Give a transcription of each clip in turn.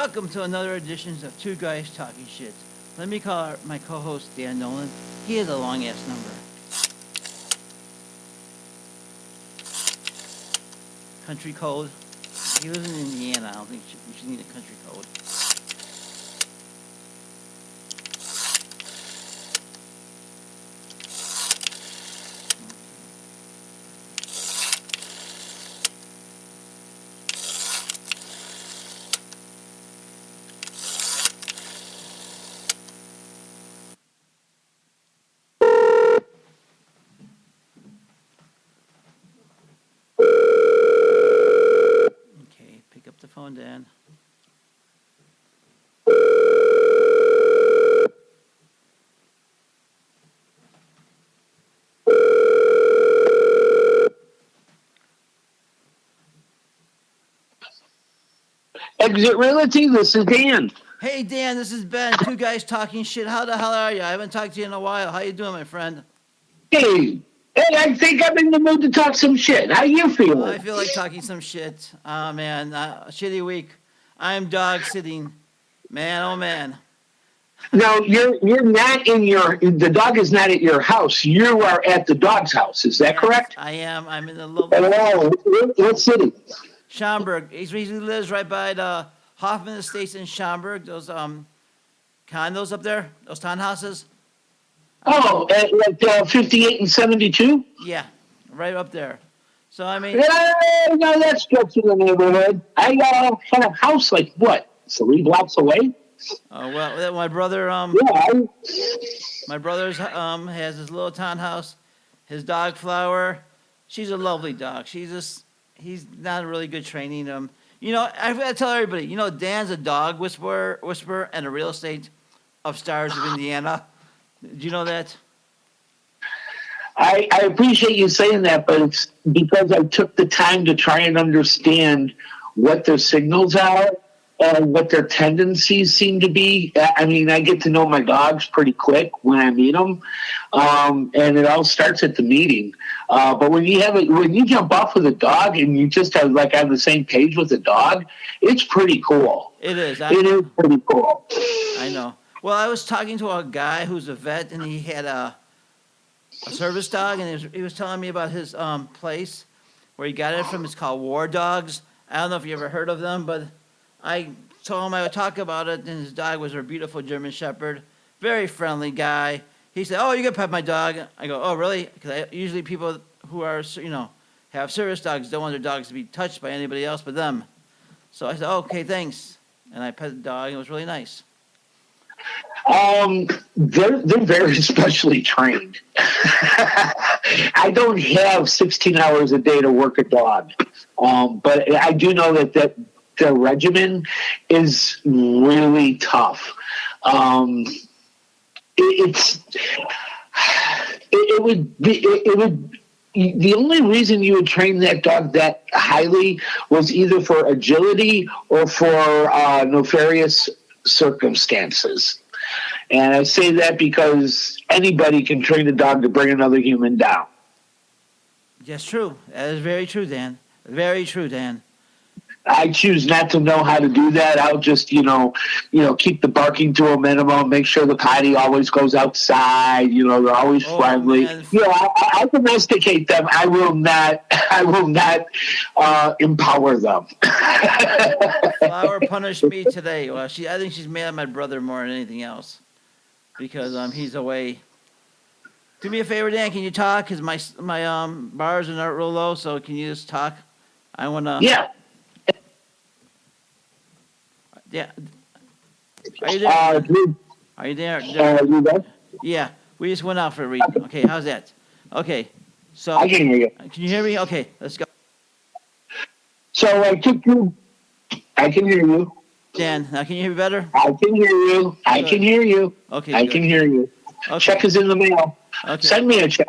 welcome to another edition of Two Guys Talking Shit. Let me call my co-host Dan Nolan. He has a long-ass number. Country code. He lives in Indiana. I don't think you should need a country code. Pick up the phone, Dan. Exit Realty, this is Dan. Hey, Dan, this is Ben. Two Guys Talking Shit. How the hell are you? I haven't talked to you in a while. How you doing, my friend? Hey, I think I'm in the mood to talk some shit. How you feeling? I feel like talking some shit. Oh, man. Shitty week. I'm dog sitting. Man, oh, man. No, you're not in the dog is not at your house. You are at the dog's house. Is that correct? I am. I'm in the lovely Hello. What city? Schaumburg. He lives right by the Hoffman Estates in Schaumburg. Those condos up there, those townhouses. Oh, at like 58 and 72? Yeah, right up there. So, I mean... No, that's just in the neighborhood. I had a house like, what, 3 blocks away? Oh, well, my brother... Yeah. My brother's has his little townhouse. His dog, Flower, she's a lovely dog. He's not really good training. I've got to tell everybody, Dan's a dog whisperer and a real estate of Stars of Indiana. Do you know that? I appreciate you saying that, but it's because I took the time to try and understand what their signals are and what their tendencies seem to be. I mean, I get to know my dogs pretty quick when I meet them, and it all starts at the meeting. But when you jump off with a dog and you just have like on the same page with a dog, it's pretty cool. It is. It is pretty cool. I know. Well, I was talking to a guy who's a vet, and he had a service dog, and he was telling me about his place where he got it from. It's called War Dogs. I don't know if you ever heard of them, but I told him I would talk about it, and his dog was a beautiful German Shepherd, very friendly guy. He said, "Oh, you can pet my dog." I go, "Oh, really?" Because usually people who are, have service dogs don't want their dogs to be touched by anybody else but them. So I said, oh, "Okay, thanks," and I pet the dog, and it was really nice. They're very specially trained. I don't have 16 hours a day to work a dog, but I do know that the regimen is really tough. It would the only reason you would train that dog that highly was either for agility or for nefarious circumstances. And I say that because anybody can train a dog to bring another human down. Yes, true. That is very true, Dan. Very true, Dan. I choose not to know how to do that. I'll just, keep the barking to a minimum, make sure the potty always goes outside, they're always friendly. Man. I domesticate them. I will not empower them. Flower punished me today. Well, I think she's mad at my brother more than anything else because he's away. Do me a favor, Dan. Can you talk? Because my bars are not real low, so can you just talk? I want to... Yeah. Yeah. Are you there? Are you there? You there? Yeah. We just went out for a read. Okay, how's that? Okay. So I can hear you. Can you hear me? Okay, let's go. So I can hear you. Dan, now can you hear me better? I can hear you. I can hear you. Okay. I can hear you. Okay. Check is in the mail. Okay. Send me a check.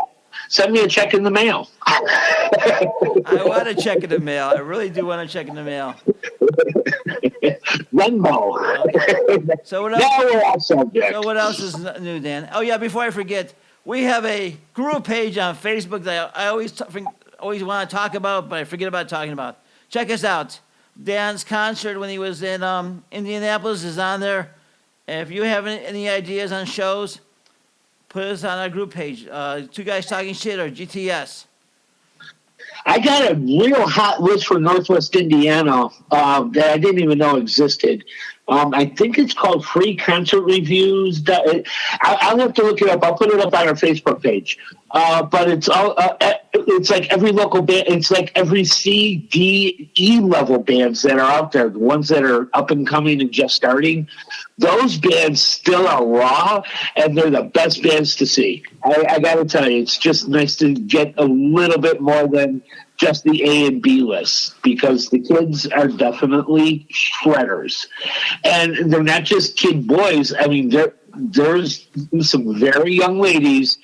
Send me a check in the mail. I want a check in the mail. I really do want a check in the mail. Venmo. Okay. So what else? Now we're off subject. So what else is new, Dan? Oh yeah, before I forget, we have a group page on Facebook that I always want to talk about, but I forget about talking about. Check us out. Dan's concert when he was in Indianapolis is on there. And if you have any ideas on shows, put us on our group page. Two Guys Talking Shit or GTS. I got a real hot list for Northwest Indiana that I didn't even know existed. I think it's called Free Concert Reviews. I'll have to look it up. I'll put it up on our Facebook page. But it's all it's like every local band. It's like every C, D, E level bands that are out there. The ones that are up and coming and just starting. Those bands still are raw, and they're the best bands to see. I got to tell you, it's just nice to get a little bit more than just the A and B lists, because the kids are definitely shredders, and they're not just kid boys. I mean, there's some very young ladies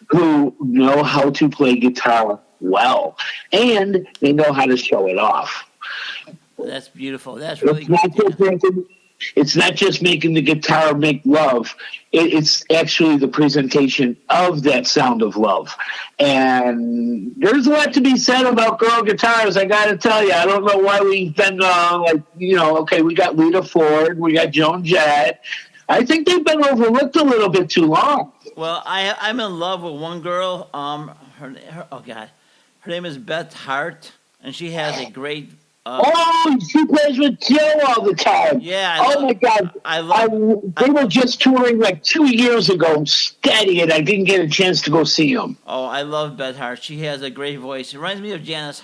who know how to play guitar well, and they know how to show it off. That's beautiful. That's really good. It's not just making the guitar make love. It's actually the presentation of that sound of love. And there's a lot to be said about girl guitars, I got to tell you. I don't know why we've been okay, we got Lita Ford, we got Joan Jett. I think they've been overlooked a little bit too long. Well, I'm in love with one girl. Her name is Beth Hart, and she has a great. She plays with Joe all the time. Yeah. My God. They were just touring like 2 years ago, steady, and I didn't get a chance to go see them. Oh, I love Beth Hart. She has a great voice. It reminds me of Janis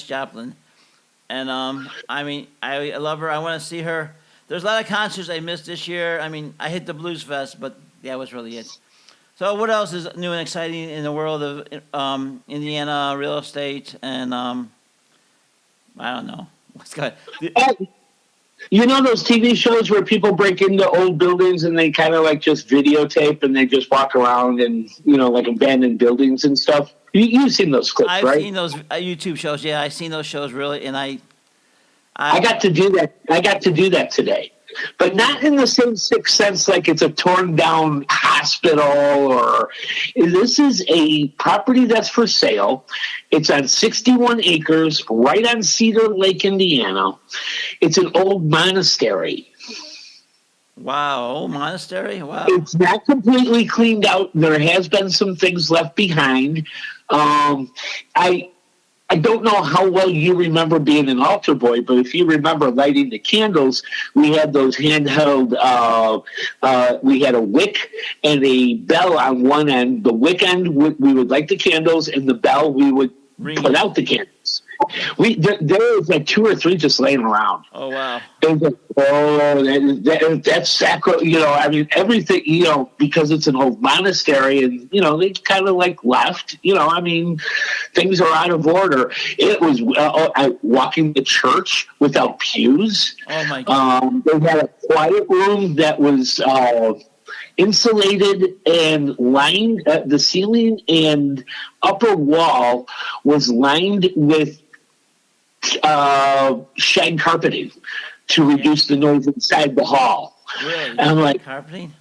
Joplin. And I love her. I want to see her. There's a lot of concerts I missed this year. I mean, I hit the Blues Fest, but that was really it. So what else is new and exciting in the world of Indiana real estate and I don't know. What's good? You know those TV shows where people break into old buildings and they kind of like just videotape and they just walk around and, like abandoned buildings and stuff? You've seen those clips, right? I've seen those YouTube shows. Yeah, I've seen those shows really, and I got to do that. I got to do that today. But not in the same sixth sense like it's a torn down hospital or this is a property that's for sale. It's on 61 acres right on Cedar Lake, Indiana. It's an old monastery. Wow, old monastery? Wow. It's not completely cleaned out. There has been some things left behind. I don't know how well you remember being an altar boy, but if you remember lighting the candles, we had those handheld, we had a wick and a bell on one end. The wick end, we would light the candles, and the bell, we would put out the candles. There was like 2 or 3 just laying around. Oh, wow. It was like, that's sacro, I mean, everything, because it's an old monastery and, they kind of like left, I mean, things are out of order. It was walking the church without pews. Oh, my God. They had a quiet room that was insulated and lined, the ceiling and upper wall was lined with shag carpeting to reduce the noise inside the hall. Really? And I'm like, carpeting?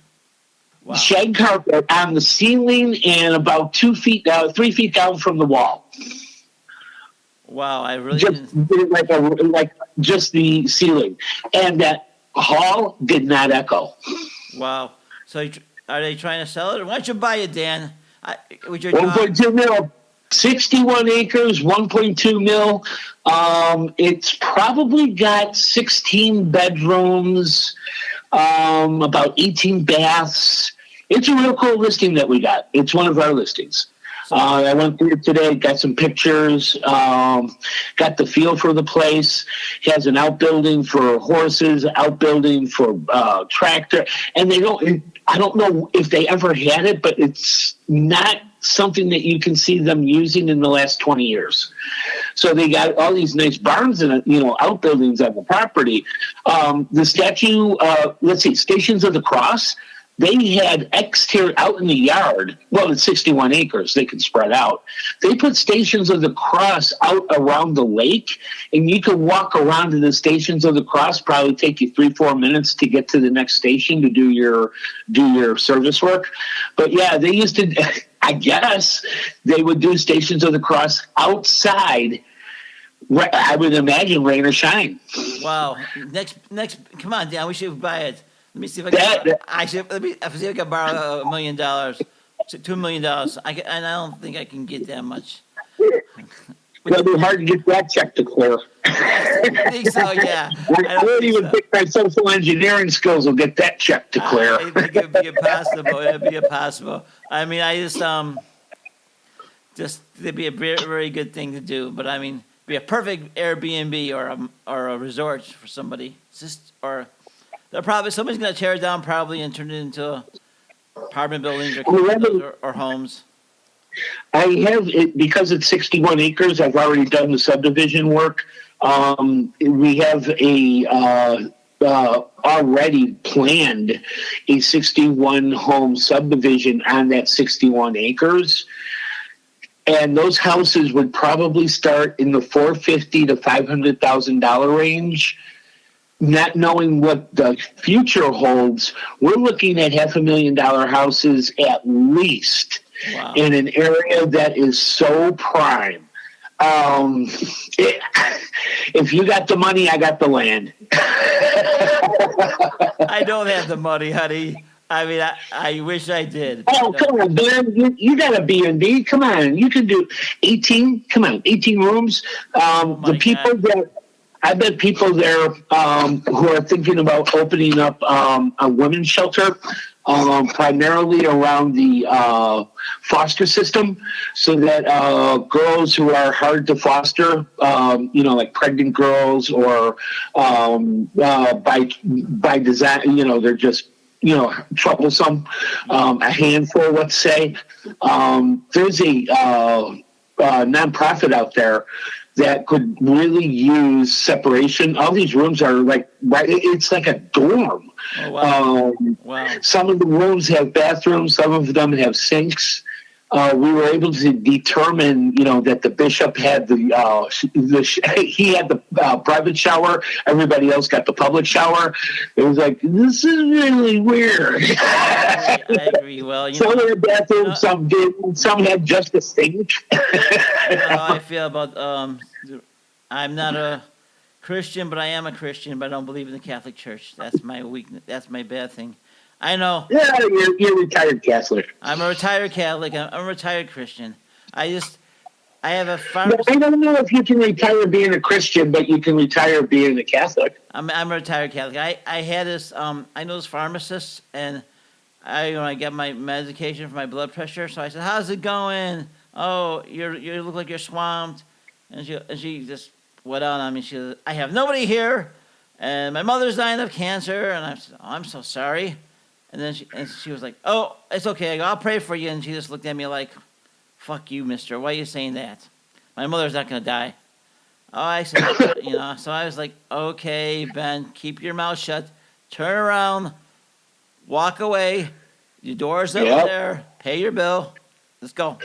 Wow. Shag carpet on the ceiling and about 3 feet down from the wall. Wow, I really just didn't... like just the ceiling, and that hall did not echo. Wow. So are they trying to sell it? Why don't you buy it, Dan? With your 1.2 mil. 61 acres, 1.2 mil. It's probably got 16 bedrooms, about 18 baths. It's a real cool listing that we got. It's one of our listings. I went through it today, got some pictures, got the feel for the place. It has an outbuilding for horses, outbuilding for tractor. And I don't know if they ever had it, but it's not something that you can see them using in the last 20 years. So they got all these nice barns and, outbuildings on the property. The statue, Stations of the Cross, they had exterior out in the yard. Well, it's 61 acres. They can spread out. They put Stations of the Cross out around the lake, and you can walk around to the Stations of the Cross. Probably take you 3-4 minutes to get to the next station to do your service work. But yeah, they used to. I guess they would do Stations of the Cross outside I would imagine rain or shine. Wow. Next, come on, Dan. We should buy it. Let me see if I That, can. I should. Let me see if I can borrow $1 million, $2 million. And I don't think I can get that much. it'll be hard to get that check to clear. I think so. Yeah. I don't even think my social engineering skills will get that check to clear. I think it'd be impossible. It'd be impossible. I mean, I just it'd be a very, very good thing to do. But I mean, be a perfect Airbnb or a resort for somebody. It's just they're probably somebody's gonna tear it down probably and turn it into apartment buildings or condos or homes. I have it because it's 61 acres. I've already done the subdivision work. We have already planned a 61 home subdivision on that 61 acres. And those houses would probably start in the $450,000 to $500,000 range. Not knowing what the future holds, we're looking at $500,000 houses at least. Wow. In an area that is so prime. If you got the money, I got the land. I don't have the money, honey. I mean, I wish I did. Oh, come on, Ben. You got a B&B. Come on. You can do 18. Come on, 18 rooms. The people that I bet people there who are thinking about opening up a women's shelter, primarily around the foster system, so that girls who are hard to foster, like pregnant girls or by design, they're just troublesome. A handful, let's say. There's a nonprofit out there that could really use separation. All these rooms are it's like a dorm. Oh, wow. Wow. Some of the rooms have bathrooms, some of them have sinks. We were able to determine, that the bishop had he had the private shower. Everybody else got the public shower. It was like, this is really weird. I agree. Well, some had bathrooms, some didn't. Some had just a sink. You know how I feel about. I'm not a Christian, but I am a Christian. But I don't believe in the Catholic Church. That's my weakness. That's my bad thing. I know. Yeah, you're retired Catholic. I'm a retired Catholic. I'm a retired Christian. I have a pharmacy. I don't know if you can retire being a Christian, but you can retire being a Catholic. I'm a retired Catholic. I had this. I know this pharmacist, and I get my medication for my blood pressure. So I said, "How's it going? Oh, you look like you're swamped." And she just went on me. She said, "I have nobody here, and my mother's dying of cancer." And I said, "Oh, I'm so sorry." And then she was like, "Oh, it's okay. I go, I'll pray for you." And she just looked at me like, "Fuck you, mister. Why are you saying that? My mother's not going to die." Oh, I said, so I was like, "Okay, Ben, keep your mouth shut. Turn around. Walk away. Your door's over there. Pay your bill. Let's go."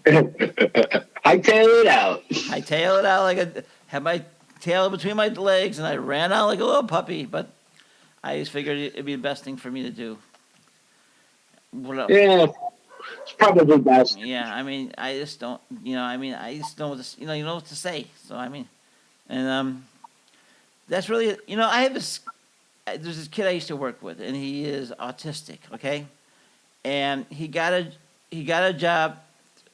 Hightail it out. I tailed it out had my tail between my legs, and I ran out like a little puppy, but I just figured it'd be the best thing for me to do. What else? Yeah, it's probably best. Yeah, I mean, I just don't, I just don't know what to, you know what to say. So, I mean, and that's really, I have there's this kid I used to work with, and he is autistic, okay? And he got a job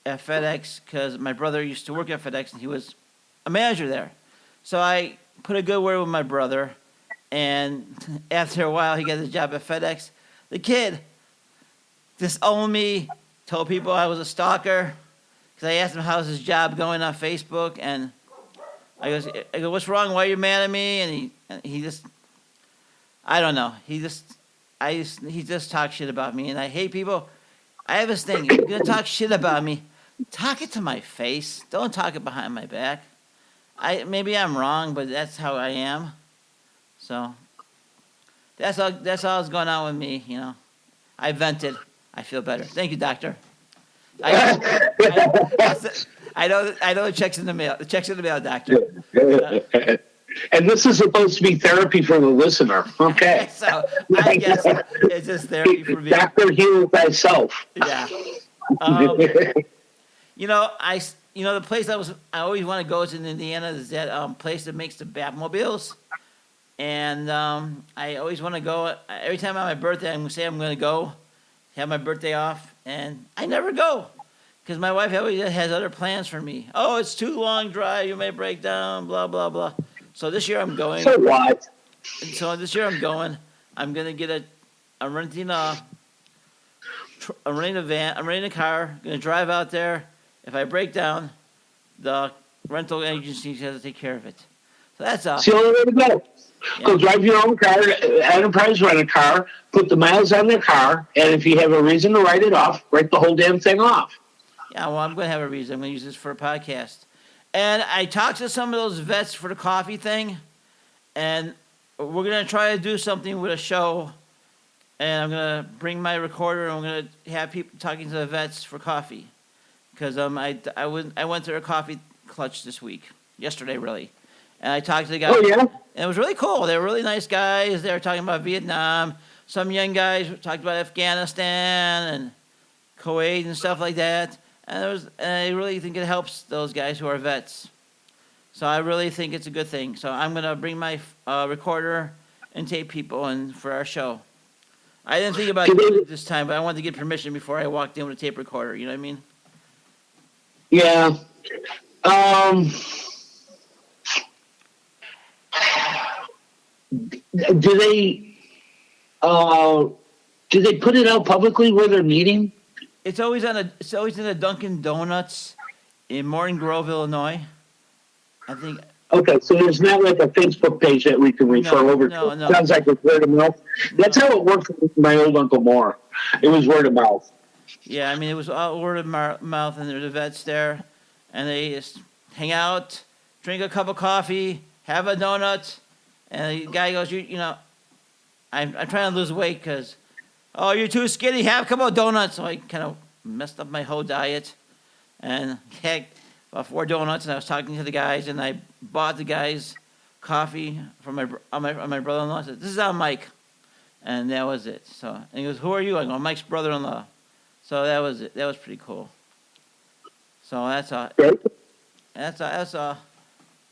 at FedEx because my brother used to work at FedEx, and he was a manager there. So I put a good word with my brother, and after a while, he got a job at FedEx. The kid disowned me, told people I was a stalker, because I asked him how's his job going on Facebook, and I go, "What's wrong? Why are you mad at me?" And he just, I don't know. He just talks shit about me, and I hate people. I have this thing. If you're gonna talk shit about me, talk it to my face. Don't talk it behind my back. Maybe I'm wrong, but that's how I am. So that's all that's going on with me, I vented. I feel better. Thank you, doctor. I know the check's in the mail. The check's in the mail, doctor. And this is supposed to be therapy for the listener. Okay. So I guess it's just therapy for me. Doctor, heal thyself. Yeah. the place I always want to go is in Indiana. Is that place that makes the Batmobiles, and I always want to go. Every time on my birthday, I'm gonna say I'm gonna go, have my birthday off, and I never go because my wife always has other plans for me. Oh, it's too long drive. You may break down. Blah blah blah. So this year I'm going. So what? And so this year I'm going. I'm gonna get I'm renting I'm renting a van. I'm renting a car. Gonna drive out there. If I break down, the rental agency has to take care of it. So that's It's the only way to go. yeah. Go drive your own car. Enterprise rent a car. Put the miles on their car, and if you have a reason to write it off, write the whole damn thing off. Yeah, well, I'm going to have a reason. I'm going to use this for a podcast. And I talked to some of those vets for the coffee thing, and we're going to try to do something with a show. And I'm going to bring my recorder, and I'm going to have people talking to the vets for coffee. Because I went to a coffee clutch this week, yesterday, really. And I talked to the guy. Oh, yeah? And it was really cool. They were really nice guys. They were talking about Vietnam. Some young guys talked about Afghanistan and Kuwait and stuff like that. And I really think it helps those guys who are vets. So I really think it's a good thing. So I'm gonna bring my recorder and tape people and for our show. I didn't think about doing it this time, but I wanted to get permission before I walked in with a tape recorder. You know what I mean? Yeah. Do they put it out publicly where they're meeting? It's always in the Dunkin' Donuts in Morton Grove, Illinois. I think. Okay, so there's not like a Facebook page that we can refer over to. No. Sounds like it's word of mouth. That's how it worked with my old Uncle Moore. It was word of mouth. Yeah, I mean, it was all word of mouth, and there's the vets there, and they just hang out, drink a cup of coffee, have a donut, and the guy goes, I'm trying to lose weight because, oh, you're too skinny, have a couple of donuts. So I kind of messed up my whole diet, and had about 4 donuts, and I was talking to the guys, and I bought the guys coffee from my brother-in-law. I said, this is on Mike, and that was it. So, and he goes, who are you? I go, Mike's brother-in-law. So that was it. That was pretty cool. So that's all. That's all.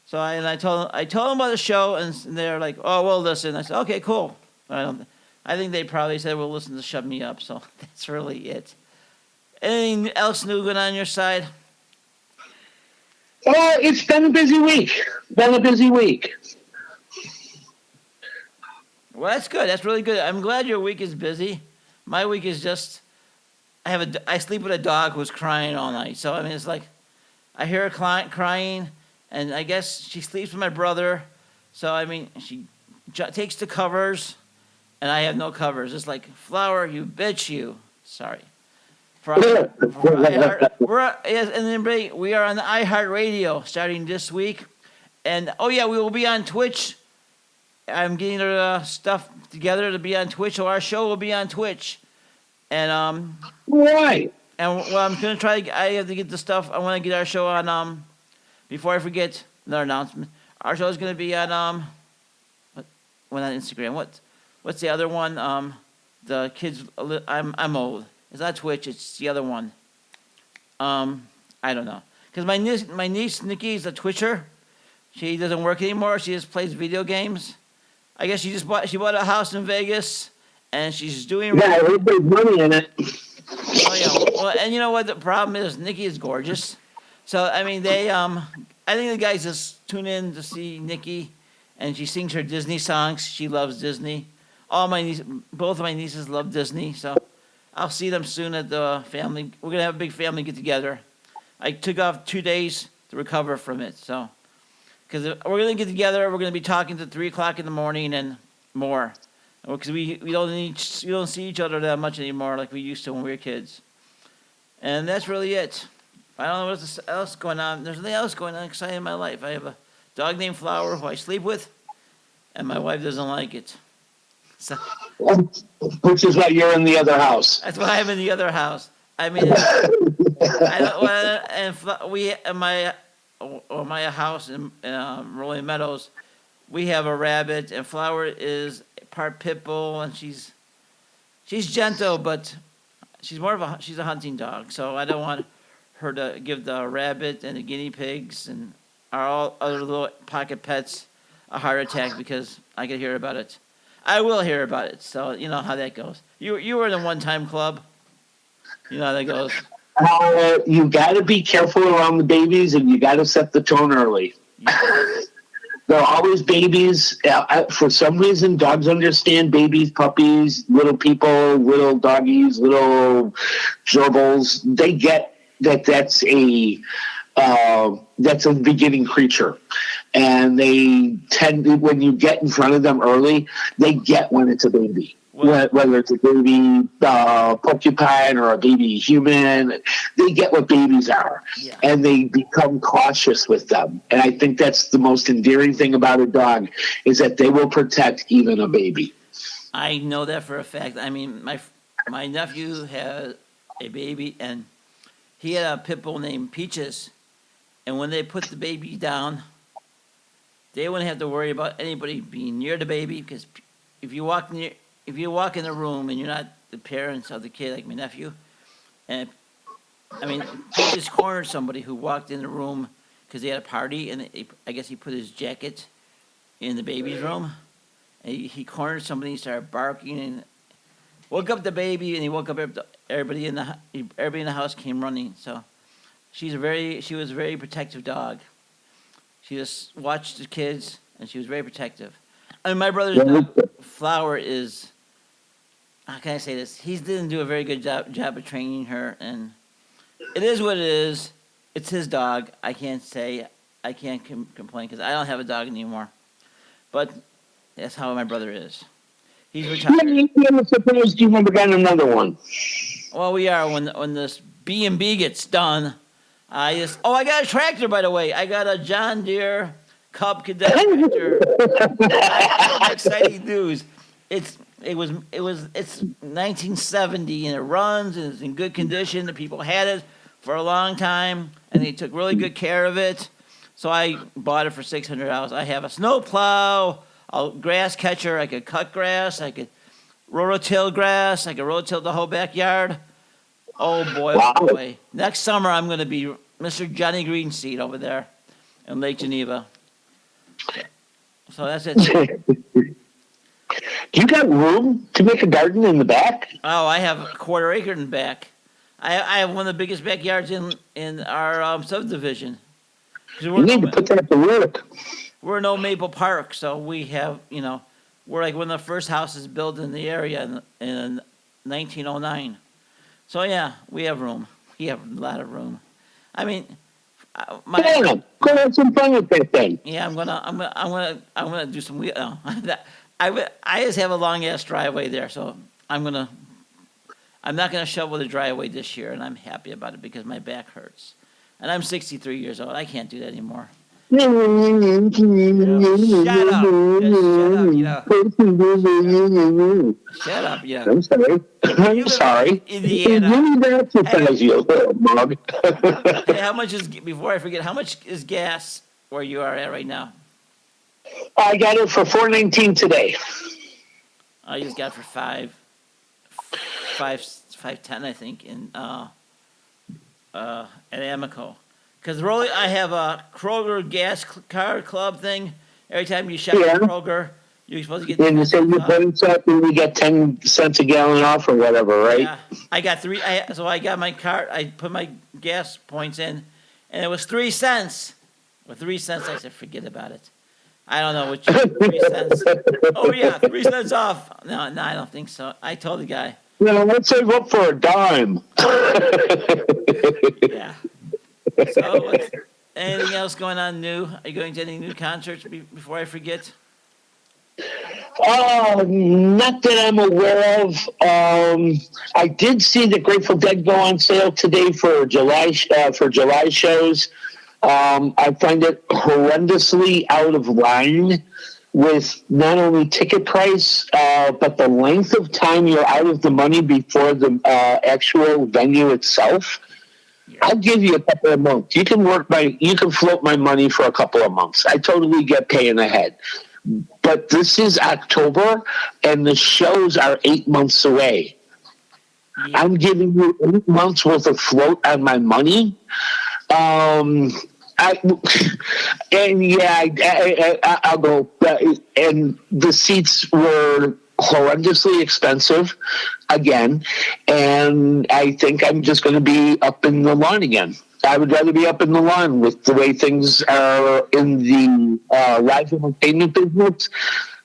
So I told them about the show, and they're like, "Oh, well, listen." I said, "Okay, cool." I think they probably said, "Well, listen to shut me up." So that's really it. Anything else new going on your side? Oh, it's been a busy week. Well, that's good. That's really good. I'm glad your week is busy. My week is just. I sleep with a dog who's crying all night. So I mean, it's like I hear her crying, and I guess she sleeps with my brother. So I mean, she takes the covers, and I have no covers. It's like, Flower, you bitch, you. Sorry. We are on the iHeartRadio starting this week, and oh yeah, we will be on Twitch. I'm getting the stuff together to be on Twitch, so our show will be on Twitch. And right. And well, I'm gonna try. I have to get the stuff. I want to get our show on. Before I forget, another announcement. Our show is gonna be on Well, not Instagram. What's the other one? The kids. I'm old. It's not Twitch. It's the other one. I don't know. Because my niece Nikki is a Twitcher. She doesn't work anymore. She just plays video games. I guess she bought a house in Vegas. And she's doing. Yeah, there's money in it. Oh yeah. Well, and you know what the problem is? Nikki is gorgeous. So I mean, I think the guys just tune in to see Nikki, and she sings her Disney songs. She loves Disney. Both of my nieces love Disney. So I'll see them soon at the family. We're gonna have a big family get together. I took off 2 days to recover from it. So because we're gonna get together, we're gonna be talking to 3:00 in the morning and more. Because we don't see each other that much anymore like we used to when we were kids. And that's really it. I don't know what else going on. There's nothing else going on exciting in my life. I have a dog named Flower who I sleep with, and my wife doesn't like it. So, which is why you're in the other house. That's why I'm in the other house. I mean, my house in Rolling Meadows, we have a rabbit, and Flower is part pit bull, and she's gentle, but she's a hunting dog. So I don't want her to give the rabbit and the guinea pigs and our all other little pocket pets a heart attack because I could hear about it. I will hear about it, so you know how that goes. You were in the one time club. You know how that goes. You got to be careful around the babies, and you got to set the tone early. There are always babies. For some reason, dogs understand babies, puppies, little people, little doggies, little gerbils. They get that that's a beginning creature, and they tend, when you get in front of them early, they get when it's a baby. Well, Whether it's a baby porcupine or a baby human, they get what babies are, yeah. and they become cautious with them. And I think that's the most endearing thing about a dog is that they will protect even a baby. I know that for a fact. I mean, my nephew had a baby, and he had a pit bull named Peaches. And when they put the baby down, they wouldn't have to worry about anybody being near the baby because if you walk in the room and you're not the parents of the kid, like my nephew, and I mean, he just cornered somebody who walked in the room because they had a party, and I guess he put his jacket in the baby's room, and he cornered somebody. He started barking and woke up the baby, and he woke up everybody in the house came running. So she was a very protective dog. She just watched the kids, and she was very protective. I mean, my brother's dog, Flower, is, how can I say this? He didn't do a very good job of training her, and it is what it is. It's his dog. I can't complain because I don't have a dog anymore. But that's how my brother is. He's retired. I'm surprised you never got another one. Well, we are when this B&B gets done. I got a tractor, by the way. I got a John Deere Cub Cadet tractor. I have exciting news. It's 1970 and it runs and it's in good condition. The people had it for a long time and they took really good care of it. So I bought it for $600. I have a snow plow, a grass catcher. I could cut grass. I could rototill grass. I could rototill the whole backyard. Oh boy, wow. Oh boy! Next summer I'm going to be Mr. Johnny Greenseed over there in Lake Geneva. So that's it. You got room to make a garden in the back? Oh, I have a quarter acre in the back. I have one of the biggest backyards in our subdivision. You need to put that to work. We're in Old Maple Park, so we have, we're like one of the first houses built in the area in 1909. So yeah, we have room. We have a lot of room. I mean, go have some fun with that thing. Yeah, I'm gonna do some. No, I just have a long ass driveway there, so I'm not gonna shovel the driveway this year, and I'm happy about it because my back hurts, and I'm 63 years old. I can't do that anymore. Shut up, I'm sorry. I'm sorry. Indiana. Hey, how much is, before I forget, how much is gas where you are at right now? I got it for $4.19 today. I just got it for $5.10, I think, at Amoco. Because really, I have a Kroger gas card club thing. Every time you shop at Kroger, you're supposed to get. And you say you points up and you get 10 cents a gallon off or whatever, right? Yeah, I got three. So I got my card. I put my gas points in, and it was 3 cents. With 3 cents, I said, forget about it. I don't know what 3 cents. Oh yeah, 3 cents off. No, I don't think so. I told the guy. No, let's save up for a dime. Yeah. So, anything else going on new? Are you going to any new concerts before I forget? Not that I'm aware of. I did see the Grateful Dead go on sale today for July shows. I find it horrendously out of line with not only ticket price, but the length of time you're out of the money before the actual venue itself. I'll give you a couple of months. You can float my money for a couple of months. I totally get paying ahead. But this is October, and the shows are 8 months away. Yeah. I'm giving you 8 months worth of float on my money. Um, I and yeah, I'll go. And the seats were horrendously expensive again, and I think I'm just going to be up in the lawn again. I would rather be up in the lawn with the way things are in the live entertainment business.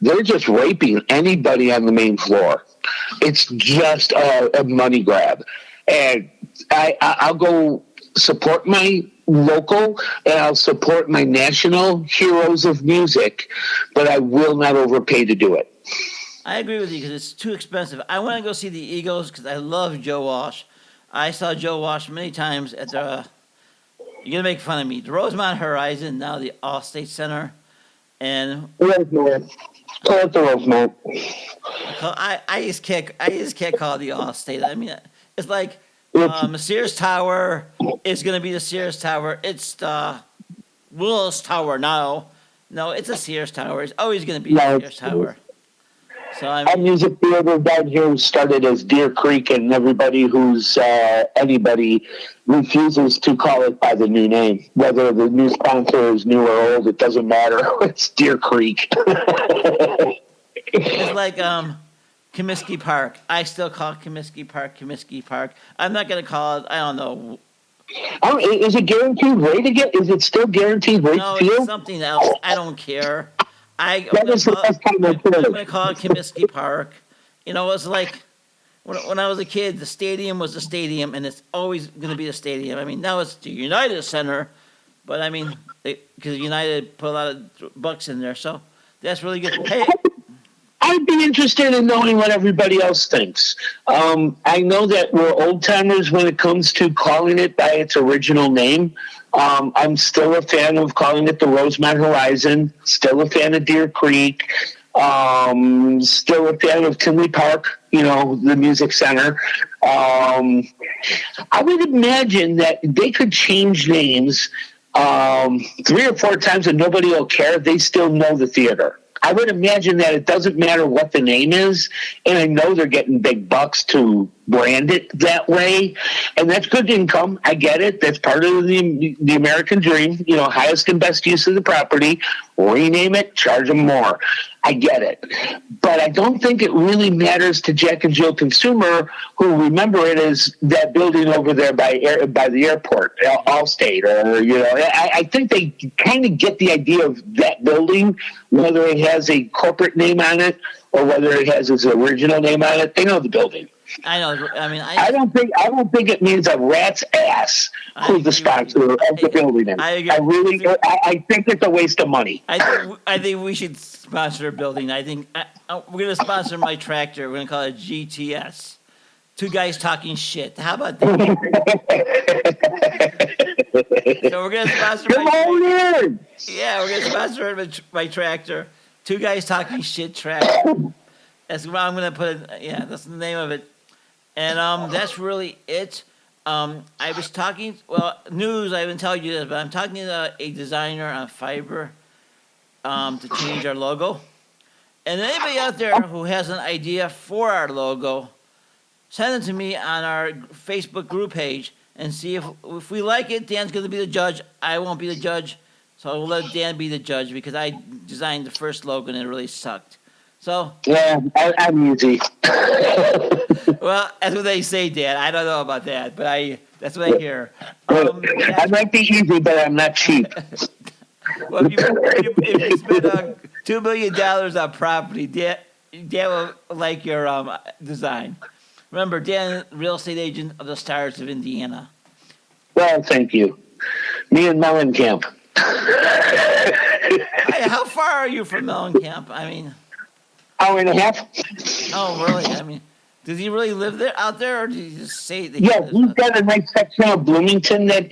They're just raping anybody on the main floor. It's just a money grab, and I'll go support my local and I'll support my national heroes of music, but I will not overpay to do it. I agree with you because it's too expensive. I want to go see the Eagles because I love Joe Walsh. I saw Joe Walsh many times at the. You're gonna make fun of me. The Rosemont Horizon, now the Allstate Center, and Rosemont. Call it the Rosemont. I just can't call it the Allstate. I mean, it's like It's, the Sears Tower is gonna be the Sears Tower. It's the Willis Tower now. No, it's a Sears Tower. It's always gonna be the no, Sears Tower. So I our mean, music theater down here started as Deer Creek, and everybody who's anybody refuses to call it by the new name. Whether the new sponsor is new or old, it doesn't matter. It's Deer Creek. it's like Comiskey Park. I still call Comiskey Park Comiskey Park. I'm not gonna call it. I don't know. Is it guaranteed rate again? Is it still guaranteed rate No, it's field? something else. I don't care. That is the best time I'm I've heard going to it. call it Comiskey Park. You know, it's like when I was a kid, the stadium was the stadium, and it's always going to be the stadium. I mean, now it's the United Center, but I mean, because United put a lot of bucks in there, so that's really good. Hey, I'd be interested in knowing what everybody else thinks. I know that we're old timers when it comes to calling it by its original name. I'm still a fan of calling it the Rosemont Horizon, still a fan of Deer Creek, still a fan of Tinley Park, the music center. I would imagine that they could change names 3 or 4 times and nobody will care. They still know the theater. I would imagine that it doesn't matter what the name is, and I know they're getting big bucks to brand it that way, and that's good income. I get it. That's part of the American dream. Highest and best use of the property. Rename it, charge them more. I get it, but I don't think it really matters to Jack and Jill consumer who remember it as that building over there by the airport, Allstate, or I think they kind of get the idea of that building, whether it has a corporate name on it or whether it has its original name on it. They know the building. I know. I mean, I don't think it means a rat's ass who's the sponsor of the building. I think it's a waste of money. I think we should sponsor a building. I think we're going to sponsor my tractor. We're going to call it GTS. Two guys talking shit. How about that? So we're going to sponsor Yeah, we're going to sponsor my tractor. Two guys talking shit tractor. That's what I'm going to put it. Yeah, that's the name of it. And that's really it. I was talking, news, I haven't told you this, but I'm talking to a designer on Fiverr to change our logo. And anybody out there who has an idea for our logo, send it to me on our Facebook group page and see if we like it. Dan's going to be the judge. I won't be the judge. So we'll let Dan be the judge because I designed the first logo and it really sucked. So yeah, I'm easy. Well, that's what they say, Dan. I don't know about that, but that's what I hear. I might be easy, but I'm not cheap. Well, if you spend $2 million on property, Dan will like your design. Remember, Dan, real estate agent of the Stars of Indiana. Well, thank you. Me and Mellencamp. Hey, how far are you from Mellencamp? I mean, hour and a half. Oh, really? I mean, does he really live out there, or did he just say that? Yeah, he's got a nice section of Bloomington that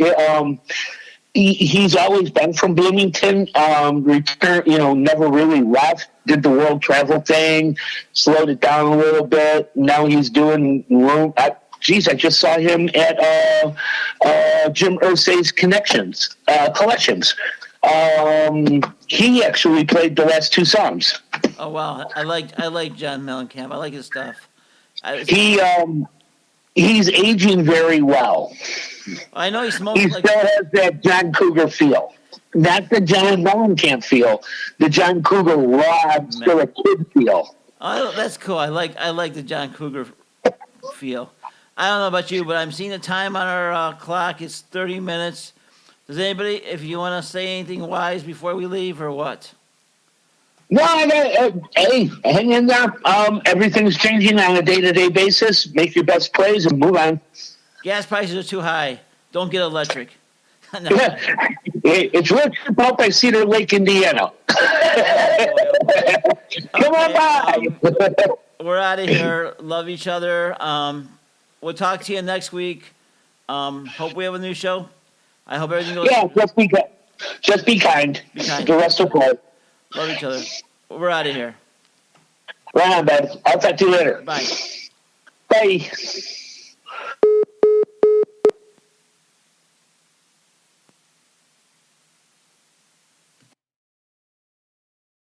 he's always been from Bloomington. Never really left. Did the world travel thing, slowed it down a little bit. Now he's doing room. I just saw him at Jim Irsay's collections. He actually played the last 2 songs. Oh wow, I like John Mellencamp. I like his stuff. He's aging very well. I know he smokes He like. still has that John Cougar feel. Not the John Mellencamp feel. The John Cougar raw, still a kid feel. Oh, that's cool. I like the John Cougar feel. I don't know about you, but I'm seeing the time on our clock. It's 30 minutes. Does anybody, if you want to say anything wise before we leave, or what? No, hey, hang in there. Everything's changing on a day-to-day basis. Make your best plays and move on. Gas prices are too high. Don't get electric. No. It's Richard Pulp by Cedar Lake, Indiana. Come on by. We're out of here. Love each other. We'll talk to you next week. Hope we have a new show. I hope everything goes. Yeah, just be kind. Be kind. The rest will play. Love each other. We're out of here. Right on, bud. I'll talk to you later. Bye. Bye.